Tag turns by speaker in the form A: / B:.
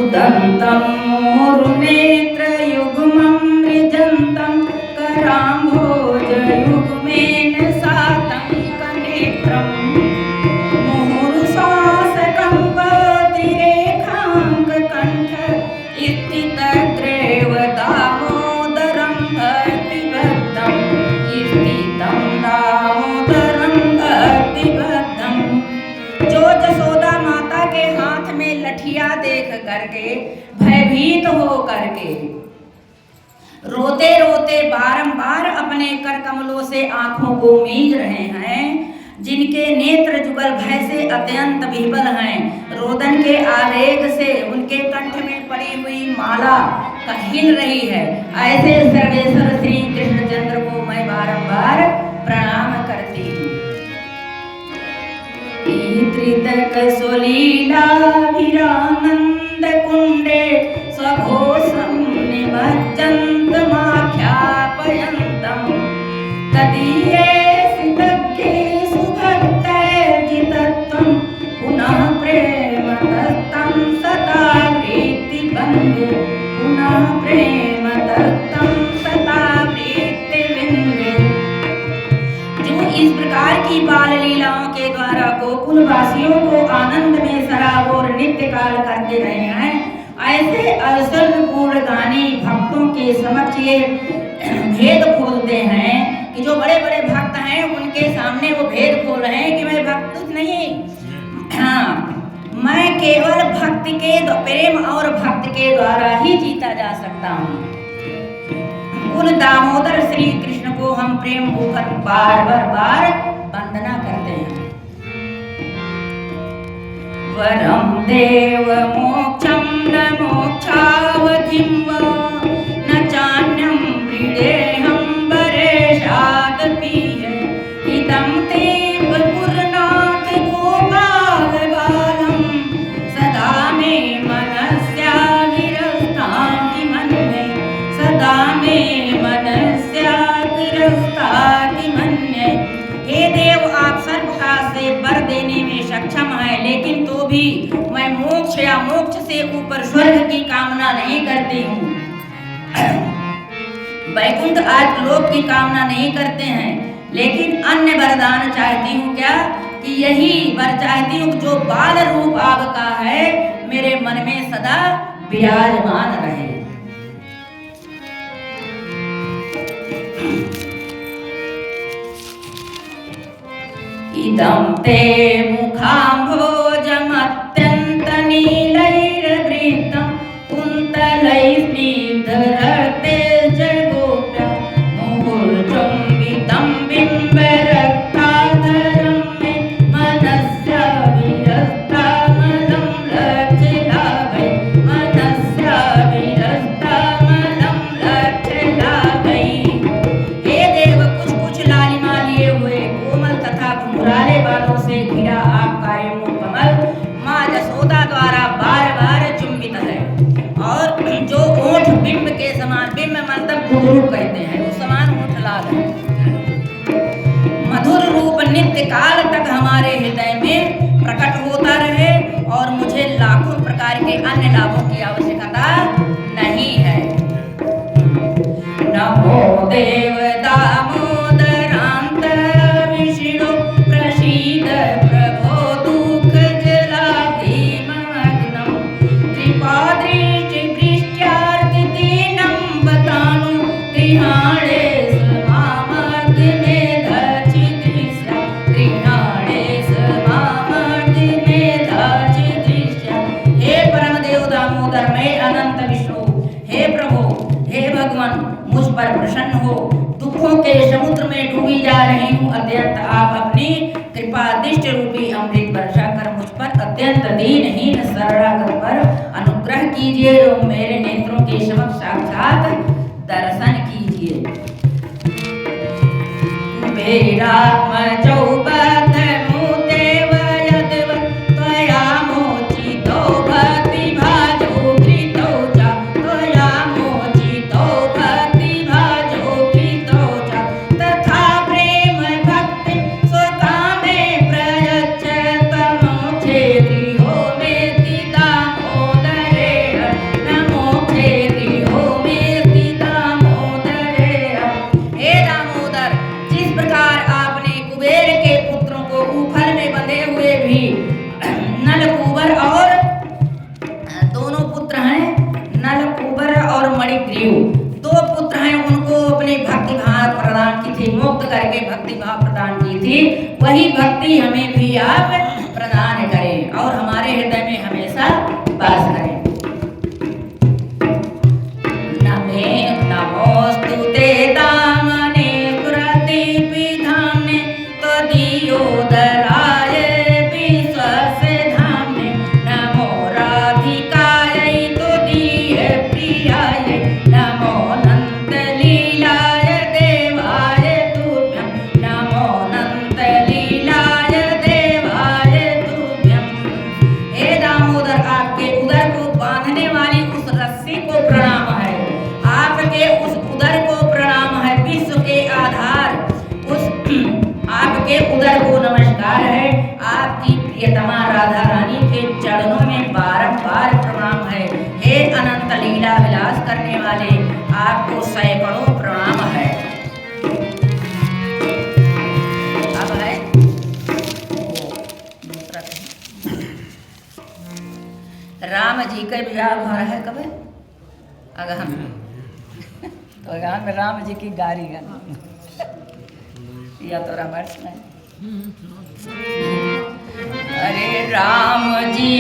A: उदन्तं मुहुर्नेत्रयुग्मं मृजन्तं कराम्भोजयुग्मेन सातङ्कनेत्रम् मुहुर्श्वासकम्पतिरेखाङ्ककण्ठ स्थितग्रेव दामोदरं भक्तिबद्धं स्थितं दामोदरं भक्तिबद्धं। जो जसोदा माता के हाथ में लठिया देख करके भयभीत हो करके रोते रोते बारंबार अपने कर कमलों से आंखों को मीज रहे हैं, जिनके नेत्र जुगल भय से अत्यंत विह्वल हैं, रोदन के आवेग से उनके कंठ में पड़ी हुई माला हिल रही है, ऐसे सर्वेश्वर श्री कृष्णचंद्र को मैं बारंबार प्रणाम करती हूँ। त्रितक सुलीलाभिरानंद कुंडे स्वघोषं निमज्जन्तमाख्यापयन्तं तदीये सितग्गेषु भक्तैर्जितत्वं पुनः प्रेमदत्तं सदा प्रीतिबन्धे पुनः प्रेमदत्तं सदा प्रीतिबिन्दे। जो इस प्रकार की बाल लीलाओं के द्वारा गोकुल वासियों को आनंद में सराबोर नित्य काल करते रहे हैं, ऐसे अवसर पूर्ण गानी भक्तों के समक्ष ये भेद खोलते हैं कि जो बड़े बड़े भक्त हैं उनके सामने वो भेद खोल रहे हैं कि मैं भक्त नहीं, मैं केवल भक्ति के प्रेम और भक्ति के द्वारा ही जीता जा सकता हूँ। उन दामोदर श्री कृष्ण को हम प्रेम होकर बार बार वंदना करते हैं। वरम देव मोक्षम न मोक्षावधिं वा न चान्यं मृडेहं वरेशादपि इदं ते पुरनाथ गोपाल बालं सदा मे मनस्या विरस्ताति मन्ये सदा मे मनस्या विरस्ताति मन्ये। हे देव, आप सर्वकाल से वर देने में सक्षम है, लेकिन तो भी मैं मोक्ष या मोक्ष से ऊपर स्वर्ग की कामना नहीं करती हूँ। वैकुंठ आज लोक की कामना नहीं करते हैं, लेकिन अन्य वरदान चाहती हूँ। क्या कि यही वर चाहती हूँ जो बाल रूप आपका है मेरे मन में सदा विराजमान रहे। इदं ते मुखाम्भोजमत्यन्त नीलैर्वृतं कुन्तलैस्निग्धरक्तैर्जगोप्यं मुहुर्चुम्बितं बिम्बरक्ताधरं मे मनस्या विरस्तामलं लक्ष्यलाभै मनस्या विरस्तामलं लक्ष्यलाभै। हे देव, कुछ कुछ लालिमा लिए हुए कोमल तथा घुंघराले बालों से घिरा आपका ये मुख कमल माँ जसोदा द्वारा बार बार चुंबित है, और जो ओठ बिंब के समान, बिंब मतलब घुंघरू कहते हैं, उस समान ओठ लाल है। मधुर रूप नित्य काल तक हमारे हृदय में प्रकट होता रहे और मुझे लाखों प्रकार के अन्य लाभों की आवश्यकता नहीं है। नमो देव दामोदरांत विष्णु प्रसीद प्रभो दुख जलाधिमग्नं कृपादृष्टि वृष्ट्यार्तिदीनं बतानु गृहाणे समामग्निमेधचिदृश्या गृहाणे समामग्निमेधचिदृश्या। हे परमदेव दामोदर, मैं अनंत विष्णु, हे प्रभु, हे भगवान, मुझ पर प्रसन्न हो। दुखों के समुद्र में डूबी जा रही हूँ, अत्यंत आप अपनी कृपा दृष्टि रूपी अमृत वर्षा कर मुझ पर अत्यंत दीनहीन शरणागत पर अनुग्रह कीजिए, और मेरे नेत्रों के समक्ष साक्षात दर्शन कीजिए। करके भक्ति भाव प्रदान की थी, वही भक्ति हमें भी आप प्रदान करें और हमारे हृदय में हमेशा वास करें। नमोस्तुते दामने कृतिविधाने त्वदीयोदराय विश्वस्य धाम्ने। नमो राधिकायै त्वदीयप्रियाय। नमो अनन्तलीलाय देवाय तुभ्यं। नमो अनन्तलीलाय देवाय तुभ्यं। हे दामोदर, आपके उदर को बांधने वाली उस रस्सी को प्रणाम है, आपके उस उदर को प्रणाम है, विश्व के आधार उस आपके उदर को नमस्कार है। आपकी प्रियतमा राधा रानी के चरणों में बारंबार प्रणाम है। हे अनंत लीला विलास करने वाले, आपको सैकड़ों प्रणाम है। अब है राम जी के विवाह भर है कब अगहन, तो अगहन में राम जी की गारी गाना या तो रामायण सुनाए। अरे राम जी